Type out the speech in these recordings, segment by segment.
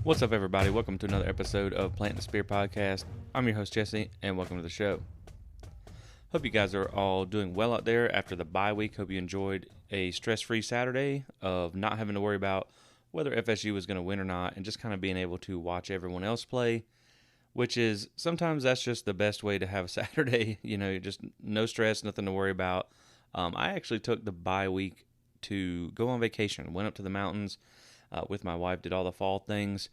What's up, everybody? Welcome to another episode of Plant the Spear Podcast. I'm your host, Jesse, and welcome to the show. Hope you guys are all doing well out there after the bye week. Hope you enjoyed a stress-free Saturday of not having to worry about whether FSU was going to win or not, and just kind of being able to watch everyone else play, which is sometimes that's just the best way to have a Saturday. Just no stress, nothing to worry about. I actually took the bye week to go on vacation. Went up to the mountains with my wife, did all the fall things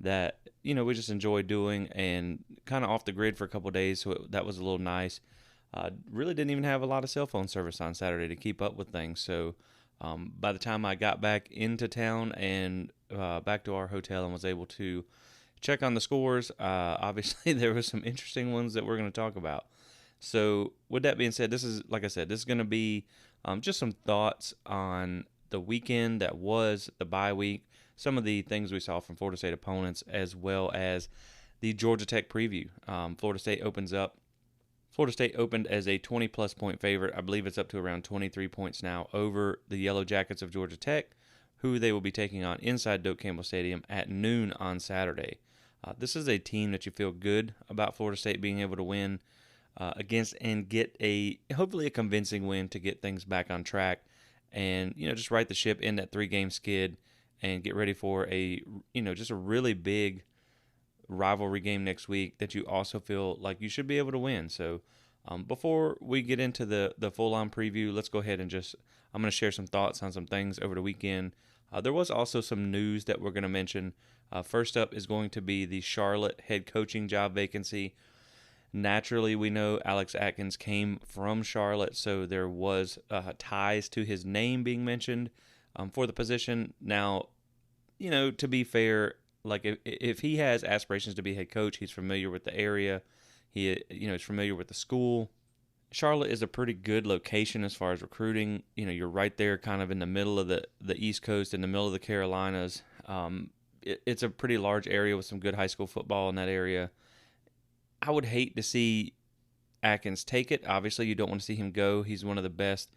that we just enjoy doing, and kind of off the grid for a couple of days, so that was a little nice. Really didn't even have a lot of cell phone service on Saturday to keep up with things, so by the time I got back into town and back to our hotel and was able to check on the scores, obviously there were some interesting ones that we're going to talk about. So with that being said, this is going to be just some thoughts on the weekend that was the bye week, some of the things we saw from Florida State opponents, as well as the Georgia Tech preview. Florida State opened as a 20-plus point favorite. I believe it's up to around 23 points now over the Yellow Jackets of Georgia Tech, who they will be taking on inside Doak Campbell Stadium at noon on Saturday. This is a team that you feel good about Florida State being able to win against and get hopefully a convincing win to get things back on track and just right the ship in that 3-game skid and get ready for just a really big rivalry game next week that you also feel like you should be able to win. So before we get into the full-on preview, let's go ahead and I'm going to share some thoughts on some things over the weekend. There was also some news that we're going to mention. First up is going to be the Charlotte head coaching job vacancy. Naturally, we know Alex Atkins came from Charlotte, so there was ties to his name being mentioned for the position. Now, to be fair, like if he has aspirations to be head coach, he's familiar with the area, he is familiar with the school. Charlotte is a pretty good location as far as recruiting. You're right there kind of in the middle of the East Coast, in the middle of the Carolinas. It's a pretty large area with some good high school football in that area. I would hate to see Atkins take it. Obviously, you don't want to see him go. He's one of the best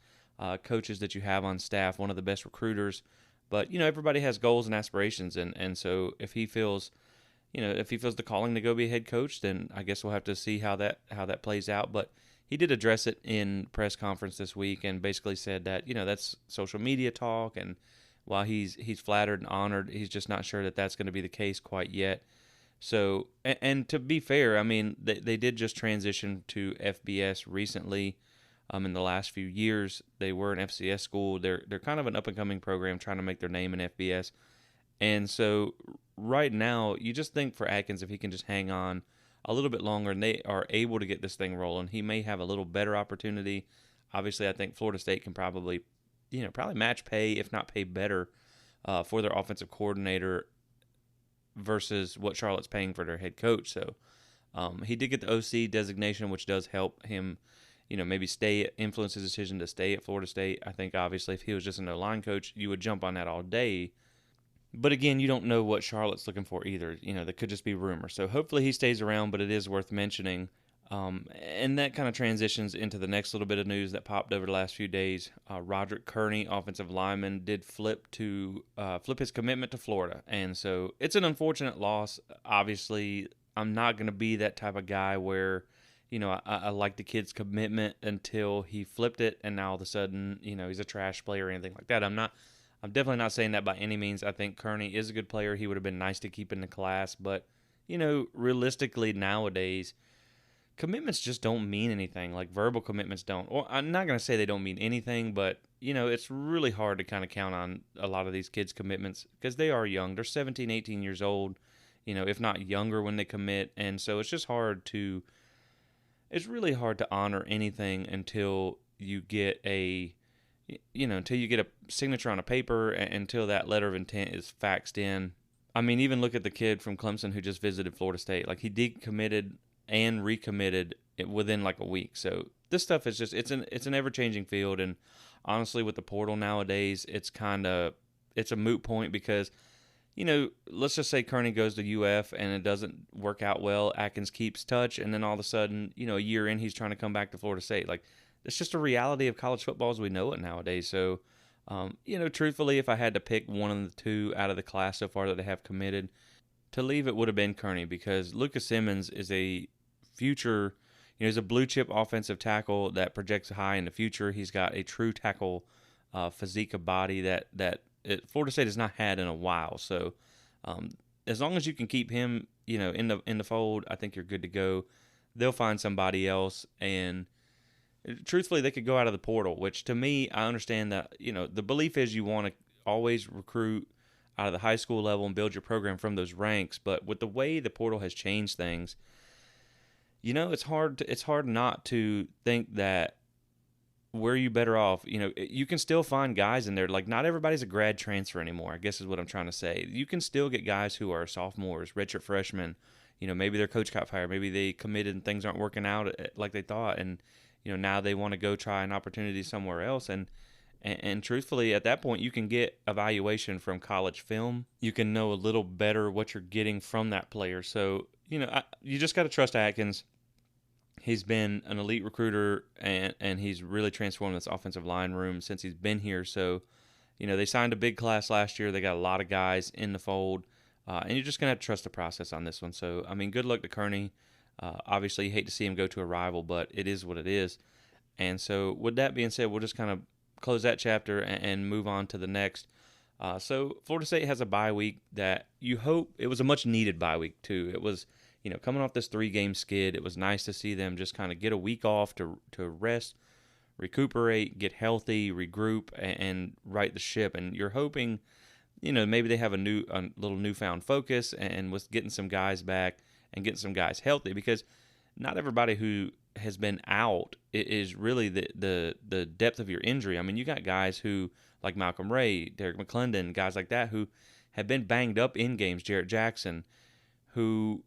coaches that you have on staff, one of the best recruiters. But, everybody has goals and aspirations. And so if he feels, the calling to go be a head coach, then I guess we'll have to see how that plays out. But he did address it in press conference this week and basically said that, that's social media talk. And while he's flattered and honored, he's just not sure that that's going to be the case quite yet. So, and to be fair, I mean, they did just transition to FBS recently. In the last few years, they were an FCS school. They're kind of an up-and-coming program trying to make their name in FBS. And so right now, you just think for Atkins, if he can just hang on a little bit longer and they are able to get this thing rolling, he may have a little better opportunity. Obviously, I think Florida State can probably match pay, if not pay better, for their offensive coordinator versus what Charlotte's paying for their head coach. So he did get the OC designation, which does help him, maybe influence his decision to stay at Florida State. I think obviously if he was just an O-line coach, you would jump on that all day. But again, you don't know what Charlotte's looking for either. That could just be rumors. So hopefully he stays around, but it is worth mentioning. And that kind of transitions into the next little bit of news that popped over the last few days. Roderick Kearney, offensive lineman, did flip his commitment to Florida. And so it's an unfortunate loss. Obviously, I'm not going to be that type of guy where, I like the kid's commitment until he flipped it and now all of a sudden, he's a trash player or anything like that. I'm definitely not saying that by any means. I think Kearney is a good player. He would have been nice to keep in the class. But, realistically nowadays, commitments just don't mean anything. Like verbal commitments don't. Or I'm not going to say they don't mean anything, but, it's really hard to kind of count on a lot of these kids' commitments because they are young. They're 17, 18 years old, if not younger when they commit. And so it's really hard to honor anything until you get a signature on a paper, until that letter of intent is faxed in. I mean, even look at the kid from Clemson who just visited Florida State. Like, he decommitted and recommitted within like a week. So this stuff is just it's an ever-changing field, and honestly with the portal nowadays, it's a moot point because let's just say Kearney goes to UF and it doesn't work out well. Atkins keeps touch, and then all of a sudden, a year in, he's trying to come back to Florida State. Like, it's just a reality of college football as we know it nowadays. So, truthfully, if I had to pick one of the two out of the class so far that they have committed, to leave, it would have been Kearney, because Lucas Simmons is a future, he's a blue chip offensive tackle that projects high in the future. He's got a true tackle physique of body that Florida State has not had in a while. So as long as you can keep him, in the fold, I think you're good to go. They'll find somebody else, and truthfully, they could go out of the portal, which to me, I understand that, the belief is you want to always recruit out of the high school level and build your program from those ranks. But with the way the portal has changed things, it's hard not to think that where you better off, you can still find guys in there. Like, not everybody's a grad transfer anymore, I guess is what I'm trying to say. You can still get guys who are sophomores, redshirt freshmen. Maybe their coach got fired. Maybe they committed and things aren't working out like they thought. And, now they want to go try an opportunity somewhere else. And truthfully, at that point, you can get evaluation from college film. You can know a little better what you're getting from that player. So, you just got to trust Atkins. He's been an elite recruiter, and he's really transformed this offensive line room since he's been here. So, they signed a big class last year. They got a lot of guys in the fold, and you're just going to have to trust the process on this one. So, good luck to Kearney. Obviously, you hate to see him go to a rival, but it is what it is. And so, with that being said, we'll just kind of close that chapter and move on to the next. So, Florida State has a bye week that you hope it was a much-needed bye week, too. It was, coming off this 3-game skid, it was nice to see them just kind of get a week off to rest, recuperate, get healthy, regroup, and right the ship. And you're hoping, maybe they have a little newfound focus, and with getting some guys back and getting some guys healthy, because not everybody who has been out is really the depth of your injury. You got guys who, like Malcolm Ray, Derek McClendon, guys like that, who have been banged up in games, Jarrett Jackson, who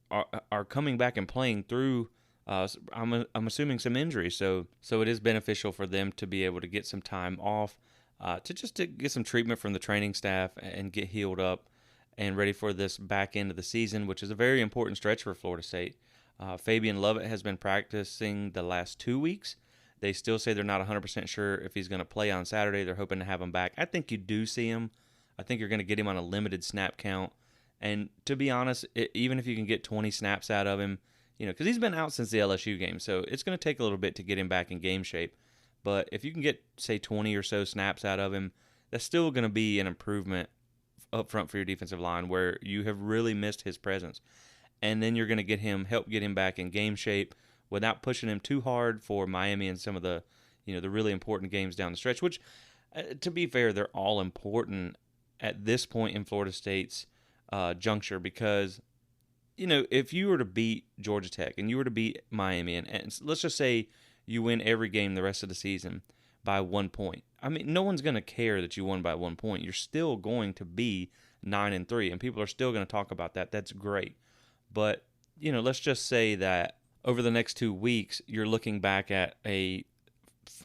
are coming back and playing through, I'm assuming, some injuries. So it is beneficial for them to be able to get some time off, to get some treatment from the training staff and get healed up and ready for this back end of the season, which is a very important stretch for Florida State. Fabian Lovett has been practicing the last 2 weeks. They still say they're not 100% sure if he's going to play on Saturday. They're hoping to have him back. I think you do see him. I think you're going to get him on a limited snap count. And to be honest, even if you can get 20 snaps out of him, because he's been out since the LSU game, so it's going to take a little bit to get him back in game shape. But if you can get, say, 20 or so snaps out of him, that's still going to be an improvement up front for your defensive line, where you have really missed his presence. And then you're going to help get him back in game shape without pushing him too hard for Miami and some of the, the really important games down the stretch, which, to be fair, they're all important at this point in Florida State's juncture, because, if you were to beat Georgia Tech and you were to beat Miami, and let's just say you win every game the rest of the season by 1 point. No one's going to care that you won by 1 point. You're still going to be 9-3, and people are still going to talk about that. That's great. But, let's just say that over the next 2 weeks, you're looking back at a,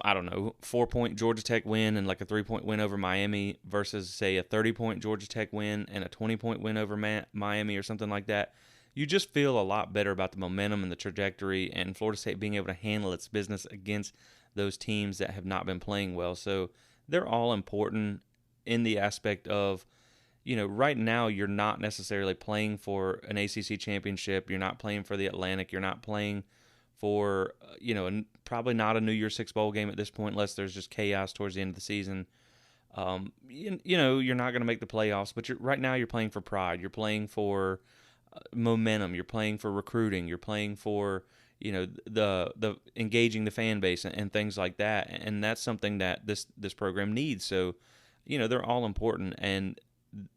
4-point Georgia Tech win and like a 3-point win over Miami versus, say, a 30-point Georgia Tech win and a 20-point win over Miami or something like that. You just feel a lot better about the momentum and the trajectory, and Florida State being able to handle its business against those teams that have not been playing well. So they're all important in the aspect of, right now you're not necessarily playing for an ACC championship. You're not playing for the Atlantic. You're not playing for, probably not a New Year's Six bowl game at this point, unless there's just chaos towards the end of the season. You're not going to make the playoffs, but right now you're playing for pride. You're playing for momentum. You're playing for recruiting. You're playing for, the engaging the fan base and things like that. And that's something that this program needs. So, they're all important. And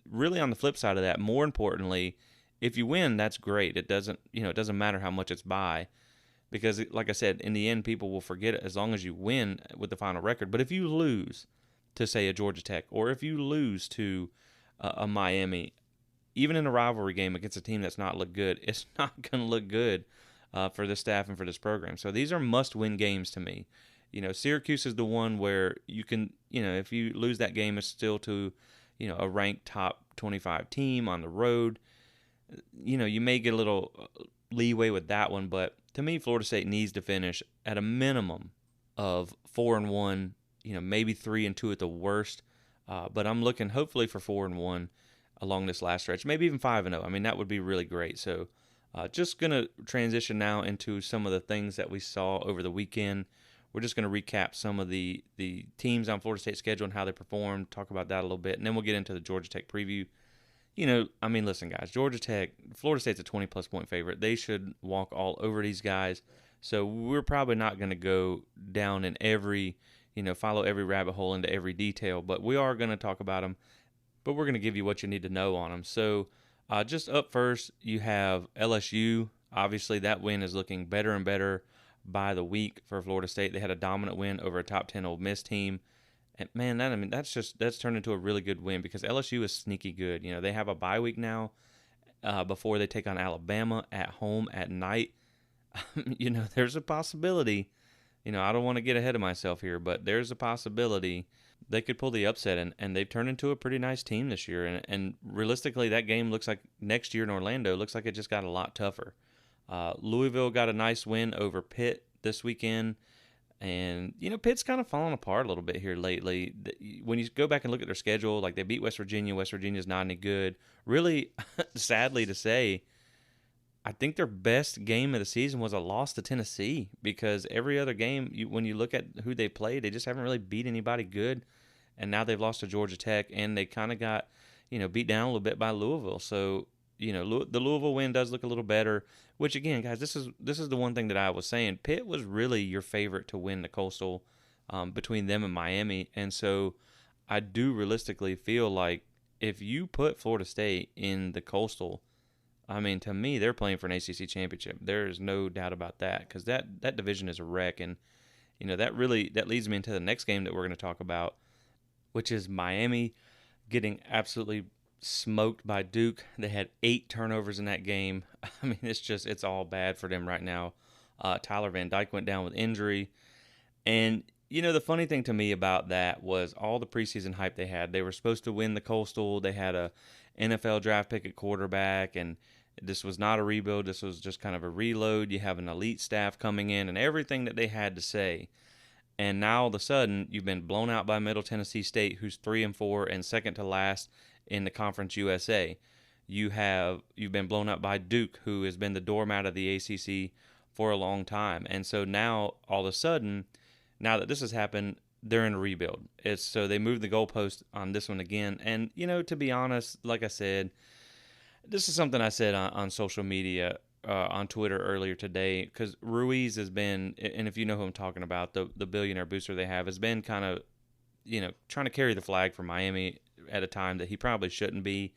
really, on the flip side of that, more importantly, if you win, that's great. It doesn't matter how much it's by, because, like I said, in the end, people will forget it as long as you win with the final record. But if you lose to, say, a Georgia Tech, or if you lose to a Miami, even in a rivalry game against a team that's not looked good, it's not going to look good for the staff and for this program. So these are must-win games to me. Syracuse is the one where you can, if you lose that game, it's still to, a ranked top 25 team on the road. You may get a little leeway with that one, but to me, Florida State needs to finish at a minimum of 4-1, maybe 3-2 at the worst. But I'm looking hopefully for 4-1. along this last stretch. Maybe even 5-0. I mean, that would be really great. So just going to transition now into some of the things that we saw over the weekend. We're just going to recap some of the teams on Florida State's schedule and how they performed, talk about that a little bit, and then we'll get into the Georgia Tech preview. I mean, listen, guys, Florida State's a 20-plus point favorite. They should walk all over these guys. So we're probably not going to go down in follow every rabbit hole into every detail, but we are going to talk about them. But we're going to give you what you need to know on them. So just up first, you have LSU. Obviously, that win is looking better and better by the week for Florida State. They had a dominant win over a top 10 Ole Miss team. And man, that's turned into a really good win because LSU is sneaky good. They have a bye week now before they take on Alabama at home at night. There's a possibility. I don't want to get ahead of myself here, but there's a possibility they could pull the upset, and they've turned into a pretty nice team this year. And realistically, that game looks like next year in Orlando looks like it just got a lot tougher. Louisville got a nice win over Pitt this weekend. And, Pitt's kind of fallen apart a little bit here lately. When you go back and look at their schedule, like they beat West Virginia. West Virginia's not any good. Really, sadly to say, I think their best game of the season was a loss to Tennessee because every other game, when you look at who they played, they just haven't really beat anybody good. And now they've lost to Georgia Tech, and they kind of got, beat down a little bit by Louisville. So, the Louisville win does look a little better, which again, guys, this is the one thing that I was saying. Pitt was really your favorite to win the Coastal between them and Miami. And so I do realistically feel like if you put Florida State in the Coastal, I mean, to me, they're playing for an ACC championship. There is no doubt about that because that division is a wreck. And, that leads me into the next game that we're going to talk about, which is Miami getting absolutely smoked by Duke. They had 8 turnovers in that game. I mean, it's all bad for them right now. Tyler Van Dyke went down with injury. And, the funny thing to me about that was all the preseason hype they had. They were supposed to win the Coastal. They had a NFL draft pick at quarterback, and this was not a rebuild. This was just kind of a reload. You have an elite staff coming in and everything that they had to say. And now all of a sudden, you've been blown out by Middle Tennessee State, who's 3-4 and second to last in the Conference USA. You've been blown up by Duke, who has been the doormat of the ACC for a long time. And so now, all of a sudden, now that this has happened, they're in a rebuild. So they moved the goalpost on this one again. And, to be honest, like I said, this is something I said on social media, on Twitter earlier today, because Ruiz has been, and if you know who I'm talking about, the billionaire booster they have, has been kind of, trying to carry the flag for Miami at a time that he probably shouldn't be.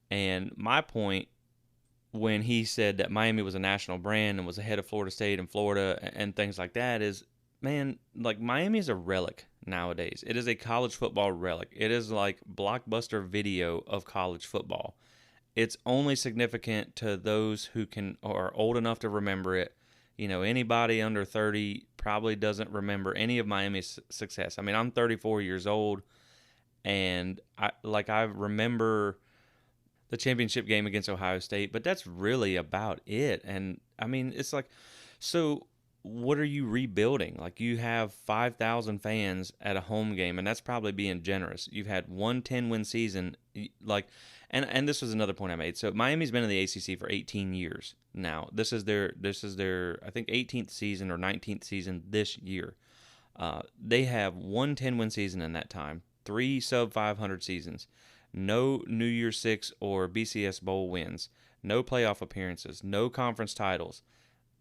And my point when he said that Miami was a national brand and was ahead of Florida State and Florida and things like that is, man, like Miami is a relic nowadays. It is a college football relic. It is like Blockbuster Video of college football. It's only significant to those who are old enough to remember it. Anybody under 30 probably doesn't remember any of Miami's success. I mean, I'm 34 years old, and I remember the championship game against Ohio State, but that's really about it. And I mean, it's like, so what are you rebuilding? Like, you have 5,000 fans at a home game, and that's probably being generous. You've had one 10-win season, and this was another point I made. So Miami's been in the ACC for 18 years now. This is their I think 18th season or 19th season this year. They have one 10-win season in that time, 3 sub-500 seasons, no New Year's Six or BCS Bowl wins, no playoff appearances, no conference titles.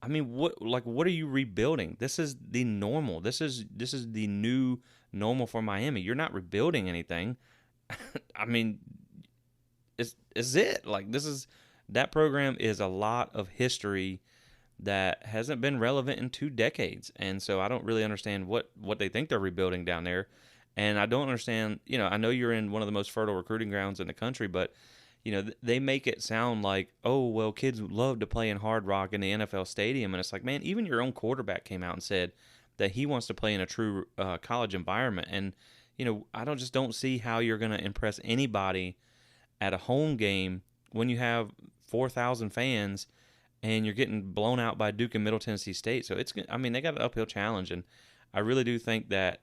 I mean, what are you rebuilding? This is the normal. This is the new normal for Miami. You're not rebuilding anything. I mean, is it like that program is a lot of history that hasn't been relevant in 2 decades, and so I don't really understand what they think they're rebuilding down there, and I don't understand. I know you're in one of the most fertile recruiting grounds in the country, but they make it sound like, oh, well, kids love to play in Hard Rock in the NFL stadium. And it's like, man, even your own quarterback came out and said that he wants to play in a true college environment. And, I don't see how you're going to impress anybody at a home game when you have 4,000 fans and you're getting blown out by Duke and Middle Tennessee State. So they got an uphill challenge. And I really do think that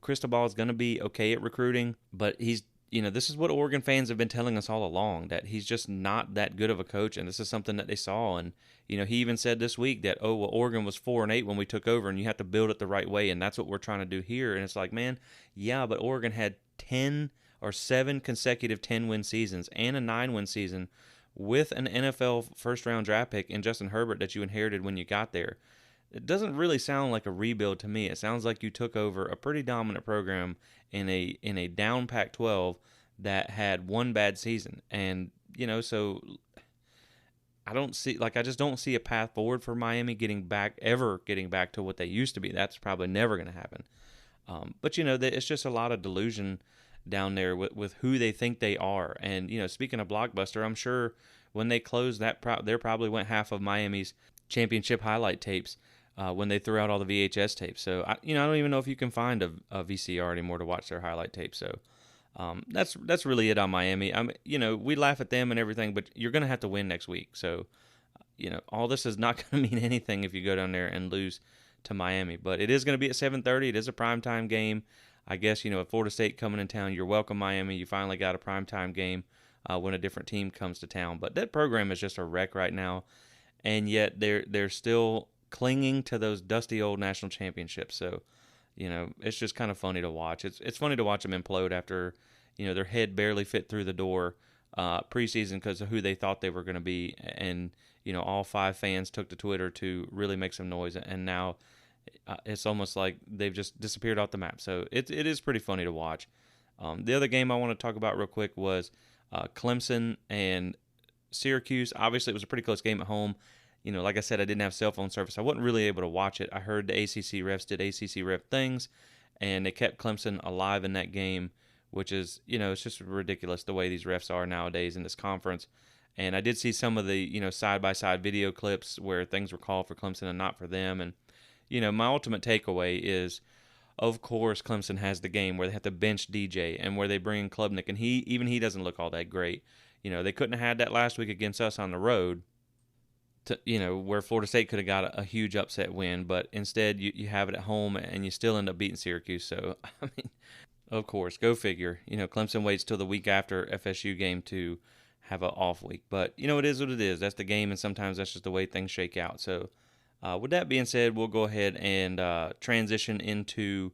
Cristobal is going to be okay at recruiting, but he's this is what Oregon fans have been telling us all along, that he's just not that good of a coach, and this is something that they saw. And he even said this week that, oh well, Oregon was 4-8 when we took over, and you have to build it the right way, and that's what we're trying to do here. And it's like, man, yeah, but Oregon had 10 or 7 consecutive 10-win seasons and a 9-win season with an NFL first-round draft pick in Justin Herbert that you inherited when you got there. It doesn't really sound like a rebuild to me. It sounds like you took over a pretty dominant program in a down Pac-12 that had one bad season, and so I just don't see a path forward for Miami getting back to what they used to be. That's probably never going to happen. But it's just a lot of delusion down there with who they think they are. And speaking of Blockbuster, I'm sure when they closed that, there probably went half of Miami's championship highlight tapes when they threw out all the VHS tapes. So I don't even know if you can find a VCR anymore to watch their highlight tape. So that's really it on Miami. We laugh at them and everything, but you're going to have to win next week. So all this is not going to mean anything if you go down there and lose to Miami. But it is going to be at 7:30. It is a primetime game. I guess if Florida State coming in town, you're welcome, Miami. You finally got a primetime game when a different team comes to town. But that program is just a wreck right now, and yet they're still clinging to those dusty old national championships. So, it's just kind of funny to watch. It's funny to watch them implode after, their head barely fit through the door preseason because of who they thought they were going to be. And, all 5 fans took to Twitter to really make some noise. And now it's almost like they've just disappeared off the map. So it is pretty funny to watch. The other game I want to talk about real quick was Clemson and Syracuse. Obviously, it was a pretty close game at home. Like I said, I didn't have cell phone service. I wasn't really able to watch it. I heard the ACC refs did ACC ref things, and they kept Clemson alive in that game, which is, it's just ridiculous the way these refs are nowadays in this conference. And I did see some of the, side-by-side video clips where things were called for Clemson and not for them. And, my ultimate takeaway is, of course, Clemson has the game where they have to bench DJ and where they bring in Klubnik, and he doesn't look all that great. They couldn't have had that last week against us on the road, where Florida State could have got a huge upset win, but instead you have it at home and you still end up beating Syracuse. So, I mean, of course, go figure. Clemson waits till the week after FSU game to have an off week. But, it is what it is. That's the game, and sometimes that's just the way things shake out. So, with that being said, we'll go ahead and transition into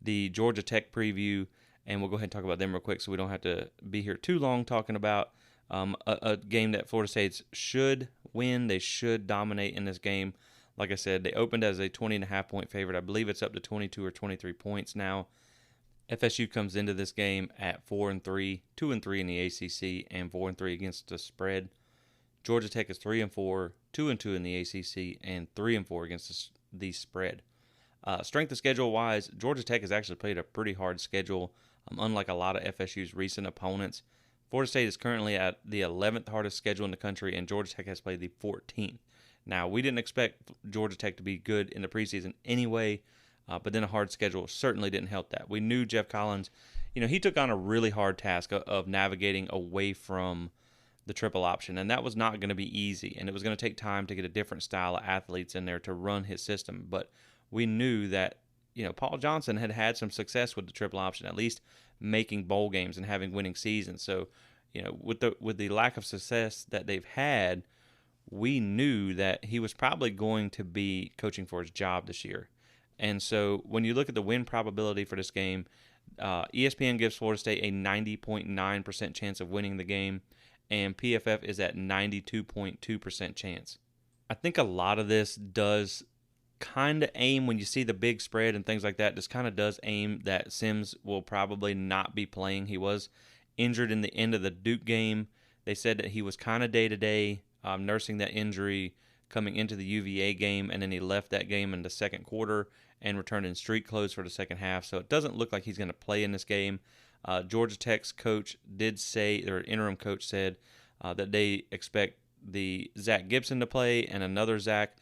the Georgia Tech preview, and we'll go ahead and talk about them real quick so we don't have to be here too long talking about a game that Florida State should win. They should dominate in this game. Like I said, they opened as a 20.5 point favorite. I believe it's up to 22 or 23 points now. FSU comes into this game at 4-3, 2-3 in the ACC, and 4-3 against the spread. Georgia Tech is 3-4, 2-2 in the ACC, and 3-4 against the spread. Strength of schedule wise, Georgia Tech has actually played a pretty hard schedule, unlike a lot of FSU's recent opponents. Florida State is currently at the 11th hardest schedule in the country, and Georgia Tech has played the 14th. Now, we didn't expect Georgia Tech to be good in the preseason anyway, but then a hard schedule certainly didn't help that. We knew Jeff Collins, he took on a really hard task of navigating away from the triple option, and that was not going to be easy, and it was going to take time to get a different style of athletes in there to run his system. But we knew that, Paul Johnson had had some success with the triple option, at least making bowl games and having winning seasons. So, with the lack of success that they've had, we knew that he was probably going to be coaching for his job this year. And so when you look at the win probability for this game, ESPN gives Florida State a 90.9% chance of winning the game, and PFF is at 92.2% chance. I think a lot of this does kind of aim, when you see the big spread and things like that, this kind of does aim that Sims will probably not be playing. He was injured in the end of the Duke game. They said that he was kind of day-to-day, nursing that injury coming into the UVA game, and then he left that game in the second quarter and returned in street clothes for the second half. So it doesn't look like he's going to play in this game. Georgia Tech's coach did say, their interim coach said, that they expect the Zach Gibson to play and another Zach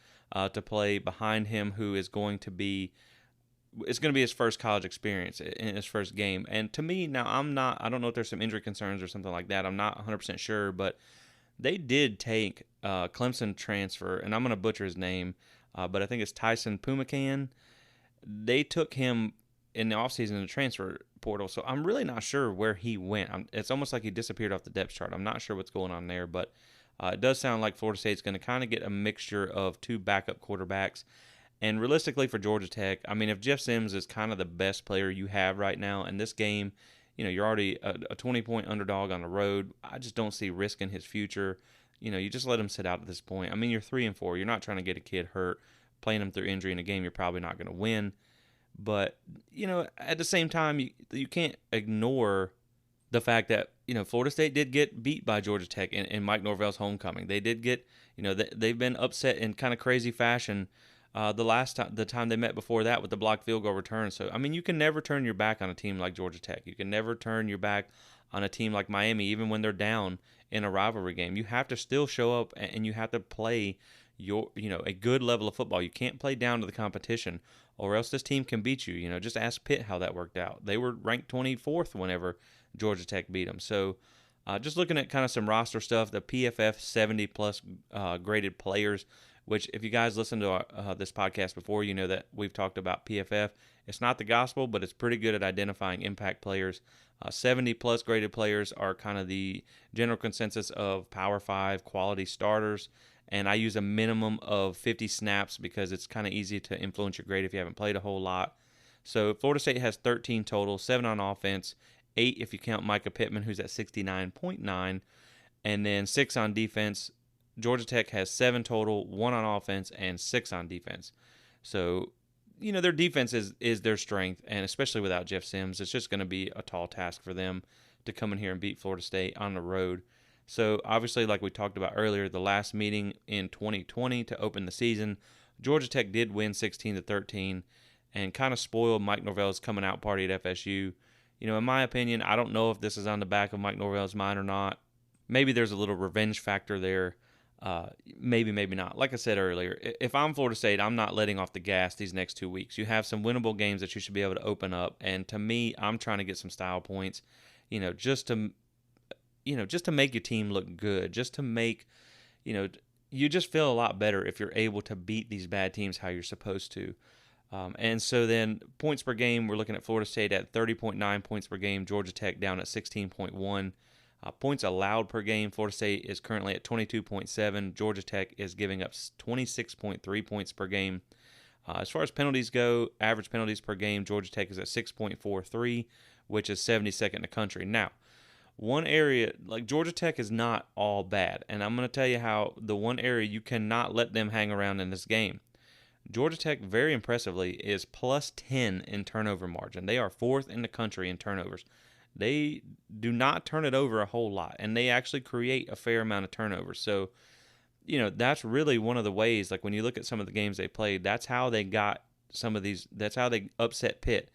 to play behind him, who is going to be, it's going to be his first college experience in his first game. And to me, now I don't know if there's some injury concerns or something like that. I'm not 100% sure, but they did take Clemson transfer, and I'm going to butcher his name, but I think it's Tyson Pumacan. They took him in the offseason in the transfer portal. So I'm really not sure where he went. It's almost like he disappeared off the depth chart. I'm not sure what's going on there, but it does sound like Florida State's going to kind of get a mixture of two backup quarterbacks. And realistically for Georgia Tech, I mean, if Jeff Sims is kind of the best player you have right now in this game, you're already a 20-point underdog on the road. I just don't see risk in his future. You just let him sit out at this point. I mean, you're 3-4. You're not trying to get a kid hurt, playing him through injury in a game you're probably not going to win. But, at the same time, you can't ignore the fact that, Florida State did get beat by Georgia Tech in Mike Norvell's homecoming. They did get, they've been upset in kind of crazy fashion the time they met before that with the blocked field goal return. So, I mean, you can never turn your back on a team like Georgia Tech. You can never turn your back on a team like Miami, even when they're down in a rivalry game. You have to still show up and you have to play a good level of football. You can't play down to the competition or else this team can beat you. Just ask Pitt how that worked out. They were ranked 24th whenever Georgia Tech beat them. So, just looking at kind of some roster stuff, the PFF 70-plus graded players, which if you guys listen to this podcast before, you know that we've talked about PFF. It's not the gospel, but it's pretty good at identifying impact players. 70-plus graded players are kind of the general consensus of Power 5 quality starters, and I use a minimum of 50 snaps because it's kind of easy to influence your grade if you haven't played a whole lot. So Florida State has 13 total, 7 on offense, 8 if you count Micah Pittman, who's at 69.9, and then 6 on defense. Georgia Tech has 7 total, 1 on offense, and 6 on defense. So, their defense is their strength, and especially without Jeff Sims, it's just going to be a tall task for them to come in here and beat Florida State on the road. So, obviously, like we talked about earlier, the last meeting in 2020 to open the season, Georgia Tech did win 16-13 and kind of spoiled Mike Norvell's coming out party at FSU. In my opinion, I don't know if this is on the back of Mike Norvell's mind or not. Maybe there's a little revenge factor there. Maybe not. Like I said earlier, if I'm Florida State, I'm not letting off the gas these next 2 weeks. You have some winnable games that you should be able to open up, and to me, I'm trying to get some style points, just to make your team look good, just to make, you just feel a lot better if you're able to beat these bad teams how you're supposed to. And so then points per game, we're looking at Florida State at 30.9 points per game, Georgia Tech down at 16.1. Points allowed per game, Florida State is currently at 22.7. Georgia Tech is giving up 26.3 points per game. As far as penalties go, average penalties per game, Georgia Tech is at 6.43, which is 72nd in the country. Now, one area, like Georgia Tech is not all bad, and I'm going to tell you how the one area you cannot let them hang around in this game. Georgia Tech, very impressively, is plus 10 in turnover margin. They are 4th in the country in turnovers. They do not turn it over a whole lot, and they actually create a fair amount of turnovers. So, that's really one of the ways, like when you look at some of the games they played, that's how they got some of these, that's how they upset Pitt.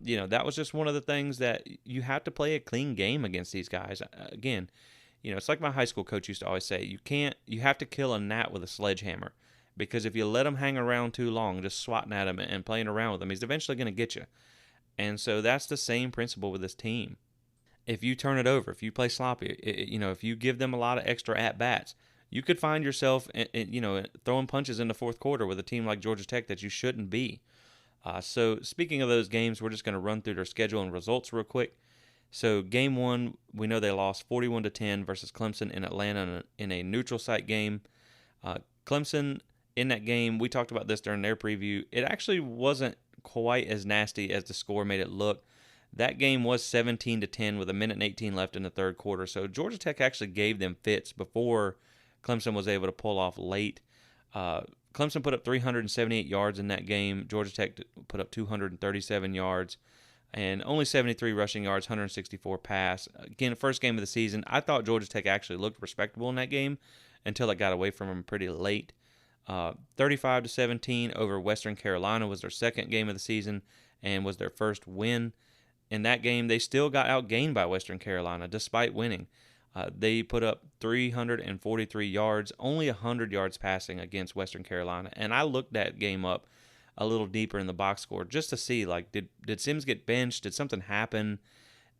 That was just one of the things that you have to play a clean game against these guys. Again, it's like my high school coach used to always say, you have to kill a gnat with a sledgehammer, because if you let him hang around too long, just swatting at him and playing around with him, he's eventually going to get you. And so that's the same principle with this team. If you turn it over, if you play sloppy, if you give them a lot of extra at-bats, you could find yourself, throwing punches in the fourth quarter with a team like Georgia Tech that you shouldn't be. So speaking of those games, we're just going to run through their schedule and results real quick. So game 1, we know they lost 41-10 versus Clemson in Atlanta in a neutral site game. Clemson, in that game, we talked about this during their preview, it actually wasn't quite as nasty as the score made it look. That game was 17-10 with 1:18 left in the third quarter. So Georgia Tech actually gave them fits before Clemson was able to pull off late. Clemson put up 378 yards in that game. Georgia Tech put up 237 yards and only 73 rushing yards, 164 pass. Again, first game of the season. I thought Georgia Tech actually looked respectable in that game until it got away from them pretty late. 35-17 over Western Carolina was their second game of the season and was their first win. In that game, they still got outgained by Western Carolina despite winning. They put up 343 yards, only 100 yards passing against Western Carolina. And I looked that game up a little deeper in the box score just to see, like, did Sims get benched? Did something happen?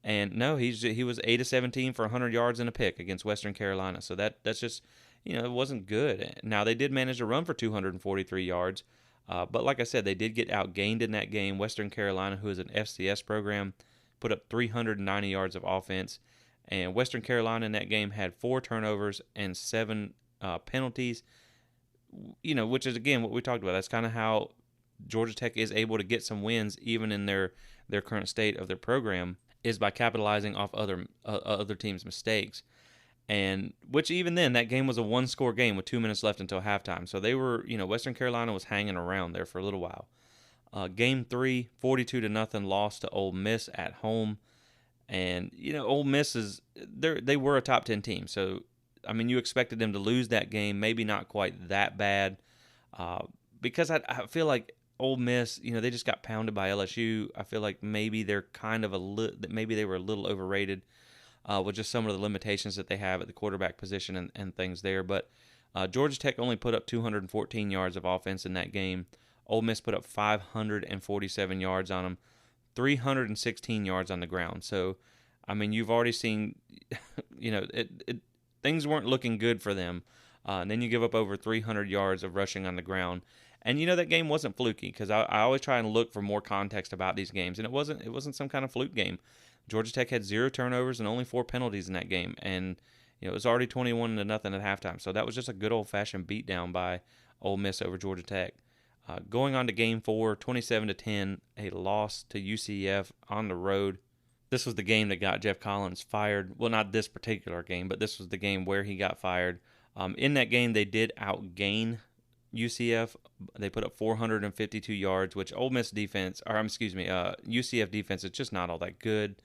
And no, he was 8-17 for 100 yards and a pick against Western Carolina. So that's just, it wasn't good. Now, they did manage to run for 243 yards. But like I said, they did get outgained in that game. Western Carolina, who is an FCS program, put up 390 yards of offense. And Western Carolina in that game had 4 turnovers and 7 penalties, which is, again, what we talked about. That's kind of how Georgia Tech is able to get some wins, even in their current state of their program, is by capitalizing off other teams' mistakes. And which, even then, that game was a 1-score game with 2 minutes left until halftime. So they were, Western Carolina was hanging around there for a little while. Game 3, 42-0 loss to Ole Miss at home. And, Ole Miss they were a top 10 team. So, I mean, you expected them to lose that game, maybe not quite that bad. Because I feel like Ole Miss, they just got pounded by LSU. I feel like maybe they're maybe they were a little overrated with just some of the limitations that they have at the quarterback position and things there. But Georgia Tech only put up 214 yards of offense in that game. Ole Miss put up 547 yards on them, 316 yards on the ground. So, I mean, you've already seen, things weren't looking good for them. And then you give up over 300 yards of rushing on the ground. And that game wasn't fluky, because I always try and look for more context about these games, and it wasn't some kind of fluke game. Georgia Tech had 0 turnovers and only 4 penalties in that game, and it was already 21-0 at halftime. So that was just a good old-fashioned beatdown by Ole Miss over Georgia Tech. Going on to Game 4, 27-10, a loss to UCF on the road. This was the game that got Jeff Collins fired. Well, not this particular game, but this was the game where he got fired. In that game, they did outgain UCF. They put up 452 yards, which UCF defense is just not all that good.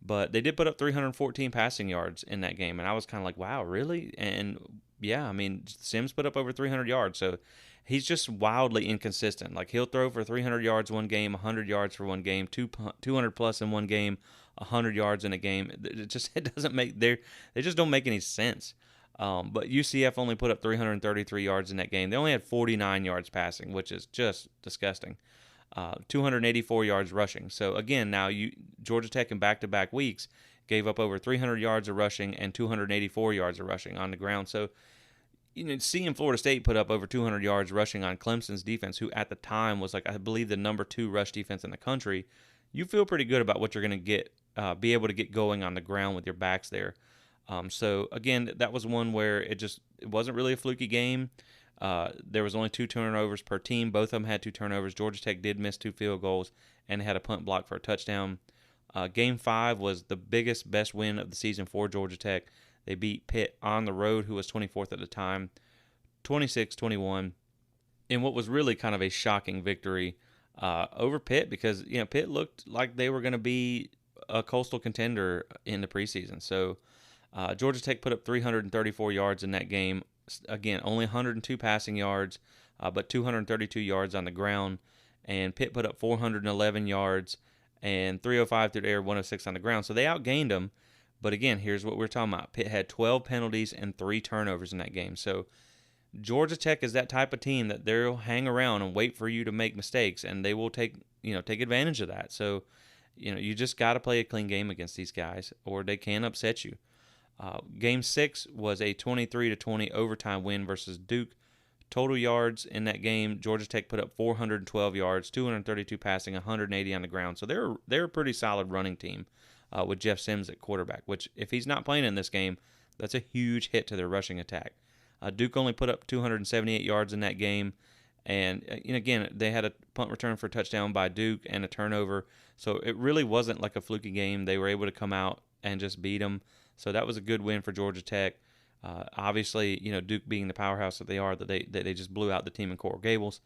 But they did put up 314 passing yards in that game, and I was kind of like, wow, really? And yeah, I mean, Sims put up over 300 yards, so he's just wildly inconsistent. Like, he'll throw for 300 yards one game, 100 yards for one game, 200 plus in one game, 100 yards in a game. They just don't make any sense. But UCF only put up 333 yards in that game. They only had 49 yards passing, which is just disgusting. 284 yards rushing. So again, now Georgia Tech in back-to-back weeks gave up over 300 yards of rushing and 284 yards of rushing on the ground. So, seeing Florida State put up over 200 yards rushing on Clemson's defense, who at the time was, I believe, the number 2 rush defense in the country, you feel pretty good about what you're going to be able to get going on the ground with your backs there. So again, that was one where it wasn't really a fluky game. There was only 2 turnovers per team. Both of them had 2 turnovers. Georgia Tech did miss 2 field goals and had a punt block for a touchdown. Game 5 was the best win of the season for Georgia Tech. They beat Pitt on the road, who was 24th at the time, 26-21, in what was really kind of a shocking victory over Pitt, because Pitt looked like they were going to be a coastal contender in the preseason. So Georgia Tech put up 334 yards in that game. Again, only 102 passing yards, but 232 yards on the ground. And Pitt put up 411 yards and 305 through the air, 106 on the ground. So they outgained them. But again, here's what we're talking about. Pitt had 12 penalties and 3 turnovers in that game. So Georgia Tech is that type of team that they'll hang around and wait for you to make mistakes, and they will take advantage of that. So, you just got to play a clean game against these guys, or they can upset you. Game 6 was a 23-20 overtime win versus Duke. Total yards in that game, Georgia Tech put up 412 yards, 232 passing, 180 on the ground. So they're a pretty solid running team with Jeff Sims at quarterback, which if he's not playing in this game, that's a huge hit to their rushing attack. Duke only put up 278 yards in that game. And again, they had a punt return for a touchdown by Duke and a turnover. So it really wasn't like a fluky game. They were able to come out and just beat them. So that was a good win for Georgia Tech. Obviously, Duke being the powerhouse that they are, that they just blew out the team in Coral Gables.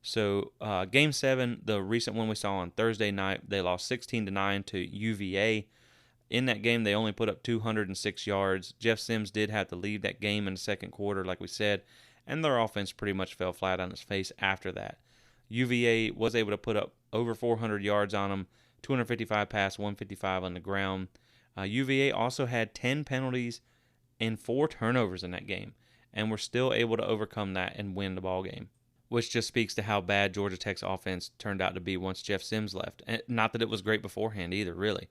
So Game 7, the recent one we saw on Thursday night, they lost 16-9 to UVA. In that game, they only put up 206 yards. Jeff Sims did have to leave that game in the second quarter, like we said, and their offense pretty much fell flat on its face after that. UVA was able to put up over 400 yards on them, 255 pass, 155 on the ground. UVA also had 10 penalties and 4 turnovers in that game, and were still able to overcome that and win the ball game, which just speaks to how bad Georgia Tech's offense turned out to be once Jeff Sims left. And not that it was great beforehand either, really.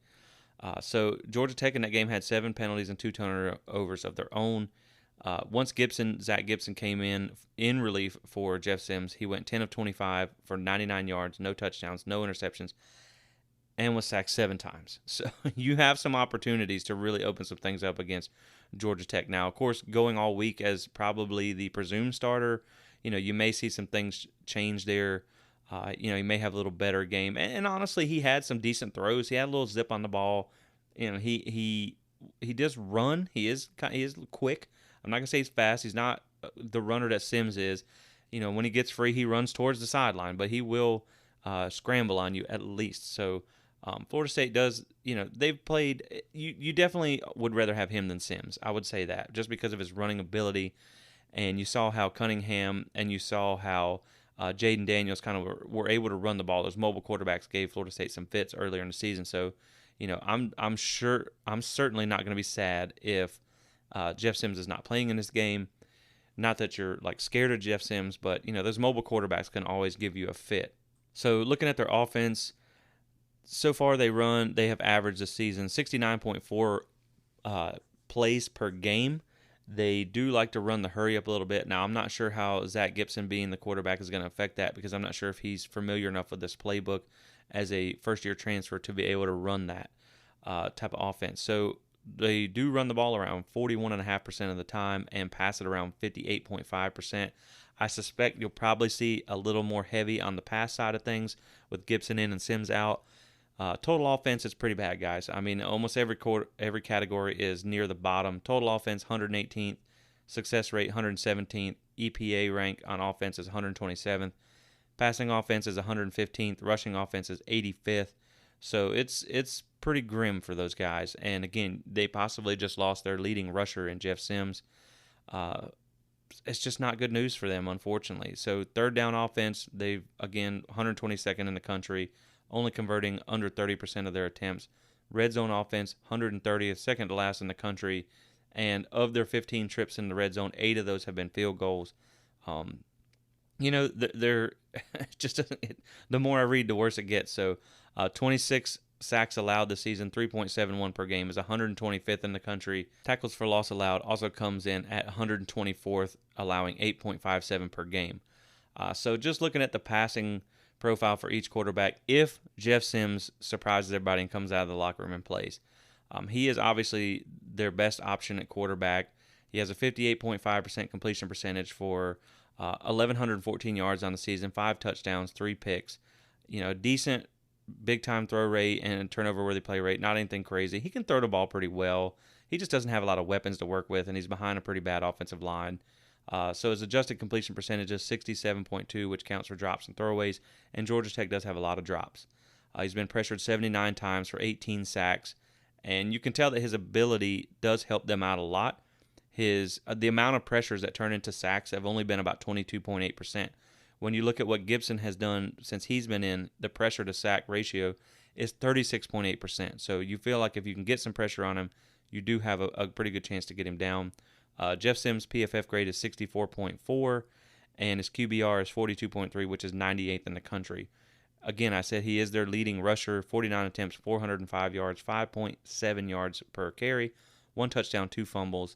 So Georgia Tech in that game had 7 penalties and 2 turnovers of their own. Once Zach Gibson came in relief for Jeff Sims, he went 10 of 25 for 99 yards, no touchdowns, no interceptions, and was sacked 7 times. So you have some opportunities to really open some things up against Georgia Tech. Now, of course, going all week as probably the presumed starter, you may see some things change there. He may have a little better game. And honestly, he had some decent throws. He had a little zip on the ball. He does run. He is quick. I'm not gonna say he's fast. He's not the runner that Sims is. When he gets free, he runs towards the sideline, but he will scramble on you at least. So Florida State does. They've played. You definitely would rather have him than Sims. I would say that just because of his running ability. And you saw how Cunningham and you saw how Jaden Daniels kind of were able to run the ball. Those mobile quarterbacks gave Florida State some fits earlier in the season. So, I'm certainly not going to be sad if Jeff Sims is not playing in this game. Not that you're like scared of Jeff Sims, but those mobile quarterbacks can always give you a fit. So looking at their offense, so far they have averaged this season 69.4 plays per game. They do like to run the hurry up a little bit. Now, I'm not sure how Zach Gibson being the quarterback is going to affect that because I'm not sure if he's familiar enough with this playbook as a first-year transfer to be able to run that type of offense. So they do run the ball around 41.5% of the time and pass it around 58.5%. I suspect you'll probably see a little more heavy on the pass side of things with Gibson in and Sims out. Total offense is pretty bad, guys. I mean, almost every category is near the bottom. Total offense, 118th. Success rate, 117th. EPA rank on offense is 127th. Passing offense is 115th. Rushing offense is 85th. So it's pretty grim for those guys. And again, they possibly just lost their leading rusher in Jeff Sims. It's just not good news for them, unfortunately. So third down offense, they've, again, 122nd in the country, only converting under 30% of their attempts. Red zone offense, 130th, second to last in the country. And of their 15 trips in the red zone, 8 of those have been field goals. They're just the more I read, the worse it gets. So 26 sacks allowed this season, 3.71 per game, is 125th in the country. Tackles for loss allowed also comes in at 124th, allowing 8.57 per game. So just looking at the passing profile for each quarterback, if Jeff Sims surprises everybody and comes out of the locker room and plays, he is obviously their best option at quarterback. He has a 58.5% completion percentage for 1,114 yards on the season, 5 touchdowns, 3 picks. Decent big-time throw rate and turnover-worthy play rate, not anything crazy. He can throw the ball pretty well. He just doesn't have a lot of weapons to work with, and he's behind a pretty bad offensive line. So his adjusted completion percentage is 67.2, which counts for drops and throwaways, and Georgia Tech does have a lot of drops. He's been pressured 79 times for 18 sacks, and you can tell that his ability does help them out a lot. The amount of pressures that turn into sacks have only been about 22.8%. When you look at what Gibson has done since he's been in, the pressure to sack ratio is 36.8%. So you feel like if you can get some pressure on him, you do have a pretty good chance to get him down. Jeff Sims' PFF grade is 64.4, and his QBR is 42.3, which is 98th in the country. Again, I said he is their leading rusher, 49 attempts, 405 yards, 5.7 yards per carry, 1 touchdown, 2 fumbles,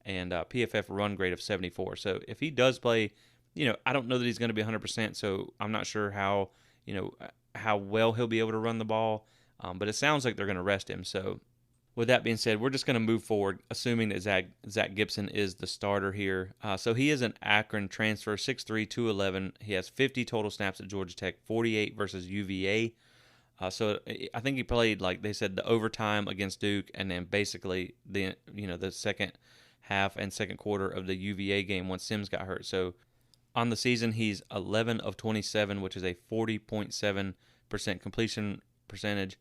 and PFF run grade of 74. So if he does play, I don't know that he's going to be 100%, so I'm not sure how well he'll be able to run the ball, but it sounds like they're going to rest him. So with that being said, we're just going to move forward, assuming that Zach Gibson is the starter here. So he is an Akron transfer, 6'3", 211. He has 50 total snaps at Georgia Tech, 48 versus UVA. So I think he played, like they said, the overtime against Duke, and then basically the second half and second quarter of the UVA game once Sims got hurt. So on the season, he's 11 of 27, which is a 40.7% completion percentage,